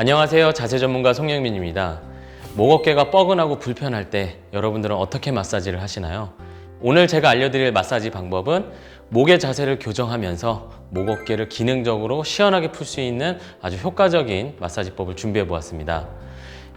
안녕하세요. 자세 전문가 송영민입니다. 목 어깨가 뻐근하고 불편할 때 여러분들은 어떻게 마사지를 하시나요? 오늘 제가 알려드릴 마사지 방법은 목의 자세를 교정하면서 목 어깨를 기능적으로 시원하게 풀 수 있는 아주 효과적인 마사지법을 준비해 보았습니다.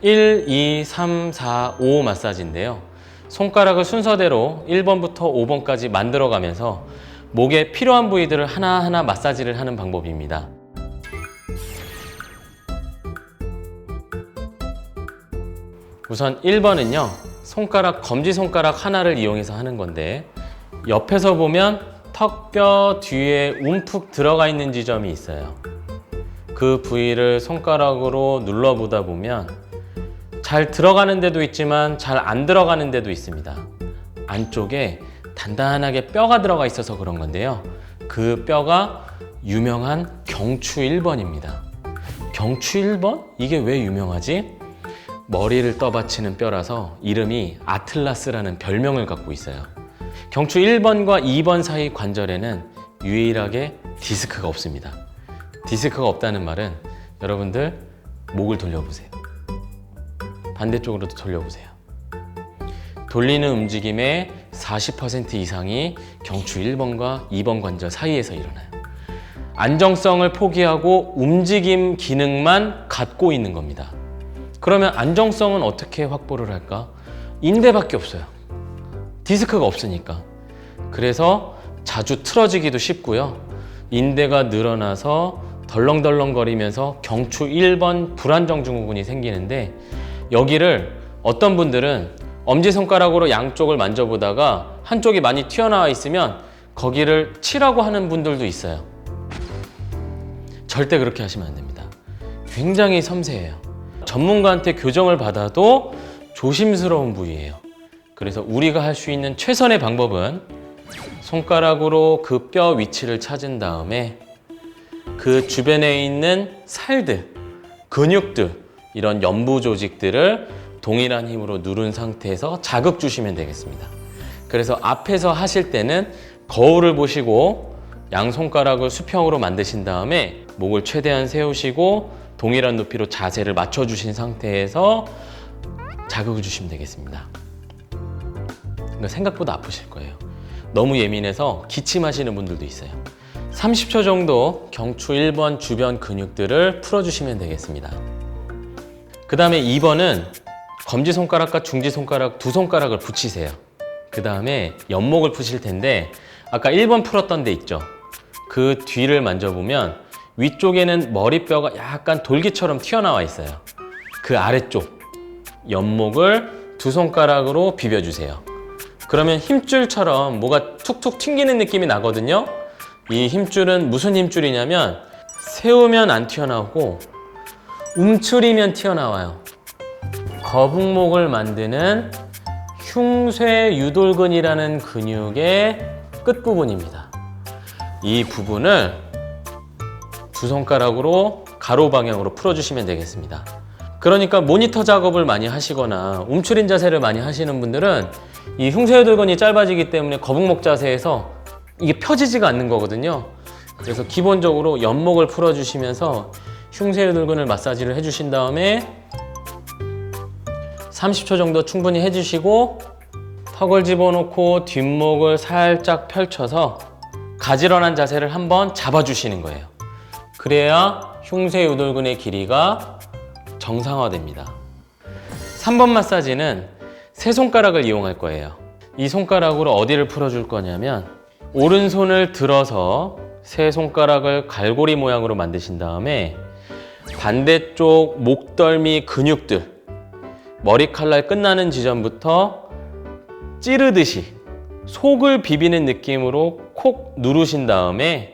1, 2, 3, 4, 5 마사지인데요. 손가락을 순서대로 1번부터 5번까지 만들어가면서 목에 필요한 부위들을 하나하나 마사지를 하는 방법입니다. 우선 1번은요, 검지손가락 하나를 이용해서 하는 건데, 옆에서 보면 턱뼈 뒤에 움푹 들어가 있는 지점이 있어요. 그 부위를 손가락으로 눌러보다 보면 잘 들어가는 데도 있지만 잘 안 들어가는 데도 있습니다. 안쪽에 단단하게 뼈가 들어가 있어서 그런 건데요. 그 뼈가 유명한 경추 1번입니다. 경추 1번? 이게 왜 유명하지? 머리를 떠받치는 뼈라서 이름이 아틀라스라는 별명을 갖고 있어요. 경추 1번과 2번 사이 관절에는 유일하게 디스크가 없습니다. 디스크가 없다는 말은 여러분들 목을 돌려보세요. 반대쪽으로도 돌려보세요. 돌리는 움직임의 40% 이상이 경추 1번과 2번 관절 사이에서 일어나요. 안정성을 포기하고 움직임 기능만 갖고 있는 겁니다. 그러면 안정성은 어떻게 확보를 할까? 인대밖에 없어요. 디스크가 없으니까. 그래서 자주 틀어지기도 쉽고요. 인대가 늘어나서 덜렁덜렁거리면서 경추 1번 불안정 증후군이 생기는데, 여기를 어떤 분들은 엄지손가락으로 양쪽을 만져보다가 한쪽이 많이 튀어나와 있으면 거기를 치라고 하는 분들도 있어요. 절대 그렇게 하시면 안 됩니다. 굉장히 섬세해요. 전문가한테 교정을 받아도 조심스러운 부위예요. 그래서 우리가 할 수 있는 최선의 방법은 손가락으로 그 뼈 위치를 찾은 다음에 그 주변에 있는 살들, 근육들, 이런 연부 조직들을 동일한 힘으로 누른 상태에서 자극 주시면 되겠습니다. 그래서 앞에서 하실 때는 거울을 보시고 양손가락을 수평으로 만드신 다음에 목을 최대한 세우시고 동일한 높이로 자세를 맞춰주신 상태에서 자극을 주시면 되겠습니다. 그러니까 생각보다 아프실 거예요. 너무 예민해서 기침하시는 분들도 있어요. 30초 정도 경추 1번 주변 근육들을 풀어주시면 되겠습니다. 그 다음에 2번은 검지손가락과 중지손가락 두 손가락을 붙이세요. 그 다음에 옆목을 푸실 텐데, 아까 1번 풀었던 데 있죠? 그 뒤를 만져보면 위쪽에는 머리뼈가 약간 돌기처럼 튀어나와 있어요. 그 아래쪽 옆목을 두 손가락으로 비벼주세요. 그러면 힘줄처럼 뭐가 툭툭 튕기는 느낌이 나거든요. 이 힘줄은 무슨 힘줄이냐면 세우면 안 튀어나오고 움츠리면 튀어나와요. 거북목을 만드는 흉쇄유돌근이라는 근육의 끝부분입니다. 이 부분을 두 손가락으로 가로 방향으로 풀어주시면 되겠습니다. 그러니까 모니터 작업을 많이 하시거나 움츠린 자세를 많이 하시는 분들은 이 흉쇄유돌근이 짧아지기 때문에 거북목 자세에서 이게 펴지지가 않는 거거든요. 그래서 기본적으로 옆목을 풀어주시면서 흉쇄유돌근을 마사지를 해주신 다음에 30초 정도 충분히 해주시고 턱을 집어넣고 뒷목을 살짝 펼쳐서 가지런한 자세를 한번 잡아주시는 거예요. 그래야 흉쇄유돌근의 길이가 정상화됩니다. 3번 마사지는 세 손가락을 이용할 거예요. 이 손가락으로 어디를 풀어줄 거냐면 오른손을 들어서 세 손가락을 갈고리 모양으로 만드신 다음에 반대쪽 목덜미 근육들, 머리칼날 끝나는 지점부터 찌르듯이 속을 비비는 느낌으로 콕 누르신 다음에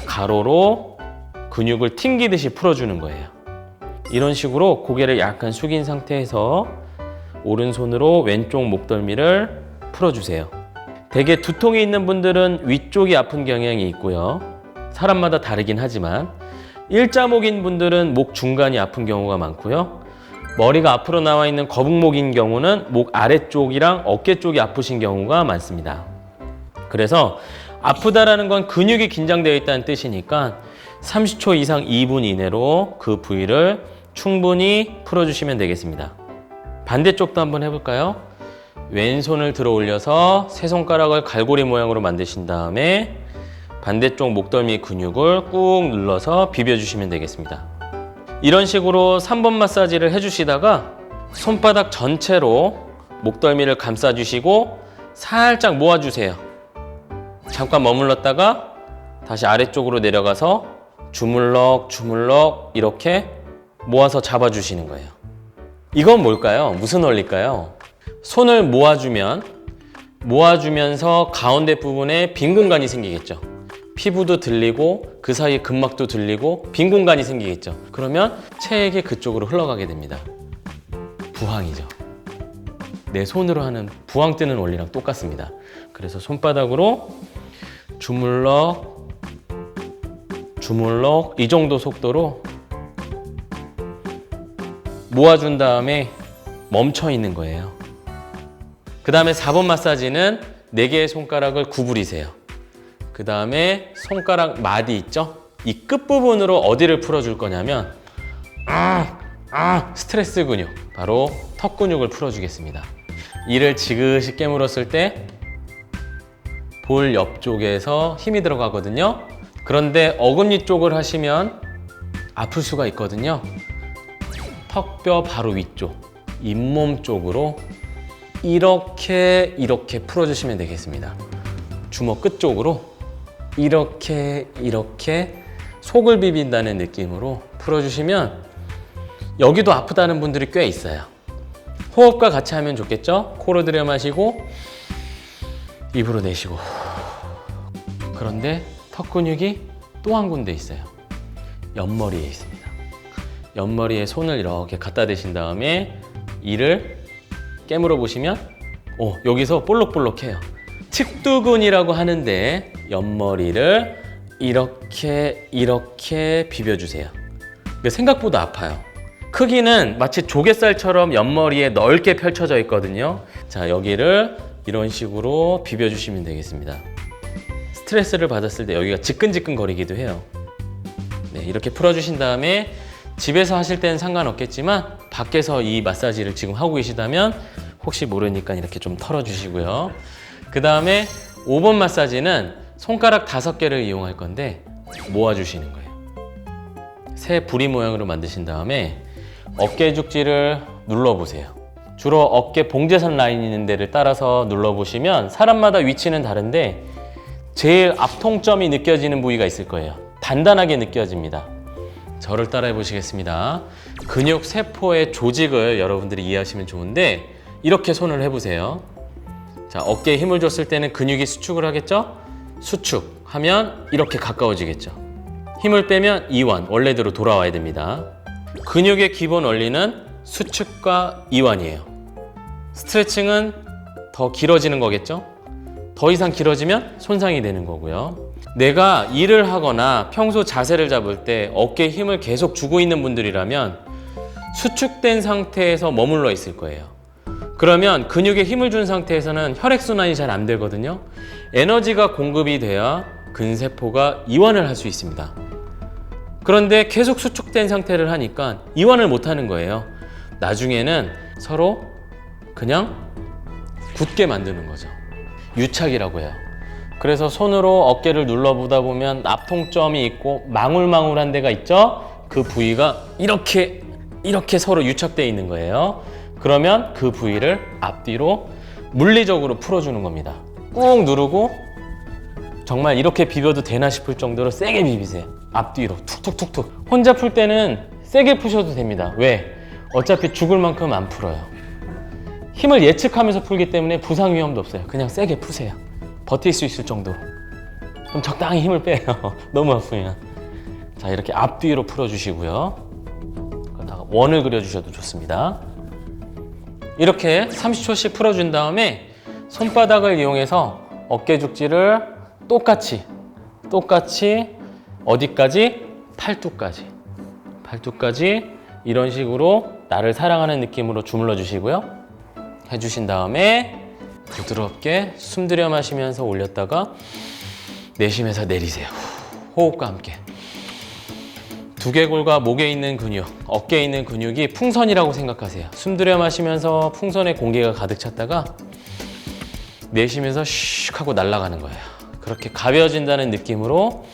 가로로 근육을 튕기듯이 풀어주는 거예요. 이런 식으로 고개를 약간 숙인 상태에서 오른손으로 왼쪽 목덜미를 풀어주세요. 대개 두통이 있는 분들은 위쪽이 아픈 경향이 있고요. 사람마다 다르긴 하지만 일자목인 분들은 목 중간이 아픈 경우가 많고요. 머리가 앞으로 나와 있는 거북목인 경우는 목 아래쪽이랑 어깨 쪽이 아프신 경우가 많습니다. 그래서 아프다라는 건 근육이 긴장되어 있다는 뜻이니까 30초 이상 2분 이내로 그 부위를 충분히 풀어주시면 되겠습니다. 반대쪽도 한번 해볼까요? 왼손을 들어 올려서 세 손가락을 갈고리 모양으로 만드신 다음에 반대쪽 목덜미 근육을 꾹 눌러서 비벼주시면 되겠습니다. 이런 식으로 3번 마사지를 해주시다가 손바닥 전체로 목덜미를 감싸주시고 살짝 모아주세요. 잠깐 머물렀다가 다시 아래쪽으로 내려가서 주물럭 주물럭 이렇게 모아서 잡아주시는 거예요. 이건 뭘까요? 무슨 원리일까요? 손을 모아주면서 가운데 부분에 빈 공간이 생기겠죠. 피부도 들리고 그 사이에 근막도 들리고 빈 공간이 생기겠죠. 그러면 체액이 그쪽으로 흘러가게 됩니다. 부항이죠. 내 손으로 하는 부항 뜨는 원리랑 똑같습니다. 그래서 손바닥으로 주물럭 주물럭 이 정도 속도로 모아준 다음에 멈춰 있는 거예요. 그 다음에 4번 마사지는 4개의 손가락을 구부리세요. 그 다음에 손가락 마디 있죠? 이 끝부분으로 어디를 풀어줄 거냐면 스트레스 근육, 바로 턱 근육을 풀어주겠습니다. 이를 지그시 깨물었을 때 볼 옆쪽에서 힘이 들어가거든요. 그런데 어금니 쪽을 하시면 아플 수가 있거든요. 턱뼈 바로 위쪽, 잇몸 쪽으로 이렇게 풀어주시면 되겠습니다. 주먹 끝 쪽으로 이렇게 속을 비빈다는 느낌으로 풀어주시면 여기도 아프다는 분들이 꽤 있어요. 호흡과 같이 하면 좋겠죠? 코로 들여 마시고 입으로 내쉬고. 그런데 턱 근육이 또 한 군데 있어요. 옆머리에 있습니다. 옆머리에 손을 이렇게 갖다 대신 다음에 이를 깨물어 보시면 여기서 볼록볼록해요. 측두근이라고 하는데 옆머리를 이렇게 비벼주세요. 생각보다 아파요. 크기는 마치 조갯살처럼 옆머리에 넓게 펼쳐져 있거든요. 자, 여기를 이런 식으로 비벼주시면 되겠습니다. 스트레스를 받았을 때 여기가 지끈지끈 거리기도 해요. 네, 이렇게 풀어주신 다음에 집에서 하실 때는 상관없겠지만 밖에서 이 마사지를 지금 하고 계시다면 혹시 모르니까 이렇게 좀 털어주시고요. 그 다음에 5번 마사지는 손가락 5개를 이용할 건데 모아주시는 거예요. 새 부리 모양으로 만드신 다음에 어깨 죽지를 눌러보세요. 주로 어깨 봉제선 라인 있는 데를 따라서 눌러보시면 사람마다 위치는 다른데 제일 앞통점이 느껴지는 부위가 있을 거예요. 단단하게 느껴집니다. 저를 따라해 보시겠습니다. 근육 세포의 조직을 여러분들이 이해하시면 좋은데 이렇게 손을 해보세요. 자, 어깨에 힘을 줬을 때는 근육이 수축을 하겠죠? 수축하면 이렇게 가까워지겠죠. 힘을 빼면 이완, 원래대로 돌아와야 됩니다. 근육의 기본 원리는 수축과 이완이에요. 스트레칭은 더 길어지는 거겠죠? 더 이상 길어지면 손상이 되는 거고요. 내가 일을 하거나 평소 자세를 잡을 때 어깨에 힘을 계속 주고 있는 분들이라면 수축된 상태에서 머물러 있을 거예요. 그러면 근육에 힘을 준 상태에서는 혈액순환이 잘 안 되거든요. 에너지가 공급이 돼야 근세포가 이완을 할 수 있습니다. 그런데 계속 수축된 상태를 하니까 이완을 못 하는 거예요. 나중에는 서로 그냥 굳게 만드는 거죠. 유착이라고 해요. 그래서 손으로 어깨를 눌러보다 보면 납통점이 있고 망울망울한 데가 있죠? 그 부위가 이렇게 서로 유착되어 있는 거예요. 그러면 그 부위를 앞뒤로 물리적으로 풀어주는 겁니다. 꾹 누르고 정말 이렇게 비벼도 되나 싶을 정도로 세게 비비세요. 앞뒤로 툭툭툭툭. 혼자 풀 때는 세게 푸셔도 됩니다. 왜? 어차피 죽을 만큼 안 풀어요. 힘을 예측하면서 풀기 때문에 부상 위험도 없어요. 그냥 세게 푸세요. 버틸 수 있을 정도로. 그럼 적당히 힘을 빼요. 너무 아프면. 자, 이렇게 앞뒤로 풀어주시고요. 그러다가 원을 그려주셔도 좋습니다. 이렇게 30초씩 풀어준 다음에 손바닥을 이용해서 어깨 죽지를 똑같이 어디까지? 팔뚝까지 이런 식으로 나를 사랑하는 느낌으로 주물러 주시고요. 해주신 다음에 부드럽게 숨 들여 마시면서 올렸다가 내쉬면서 내리세요. 호흡과 함께 두개골과 목에 있는 근육, 어깨에 있는 근육이 풍선이라고 생각하세요. 숨 들여 마시면서 풍선에 공기가 가득 찼다가 내쉬면서 슉 하고 날아가는 거예요. 그렇게 가벼워진다는 느낌으로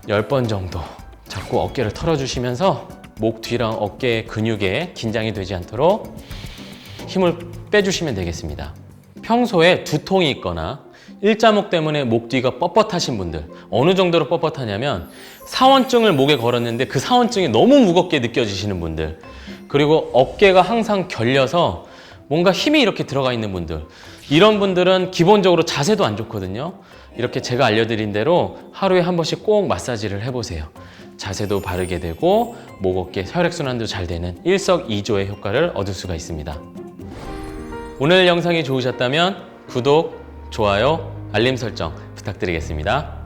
10번 정도 자꾸 어깨를 털어주시면서 목 뒤랑 어깨 근육에 긴장이 되지 않도록 힘을 빼주시면 되겠습니다. 평소에 두통이 있거나 일자목 때문에 목 뒤가 뻣뻣하신 분들, 어느 정도로 뻣뻣하냐면 사원증을 목에 걸었는데 그 사원증이 너무 무겁게 느껴지시는 분들, 그리고 어깨가 항상 결려서 뭔가 힘이 이렇게 들어가 있는 분들, 이런 분들은 기본적으로 자세도 안 좋거든요. 이렇게 제가 알려드린 대로 하루에 한 번씩 꼭 마사지를 해보세요. 자세도 바르게 되고 목, 어깨, 혈액순환도 잘 되는 일석이조의 효과를 얻을 수가 있습니다. 오늘 영상이 좋으셨다면 구독, 좋아요, 알림 설정 부탁드리겠습니다.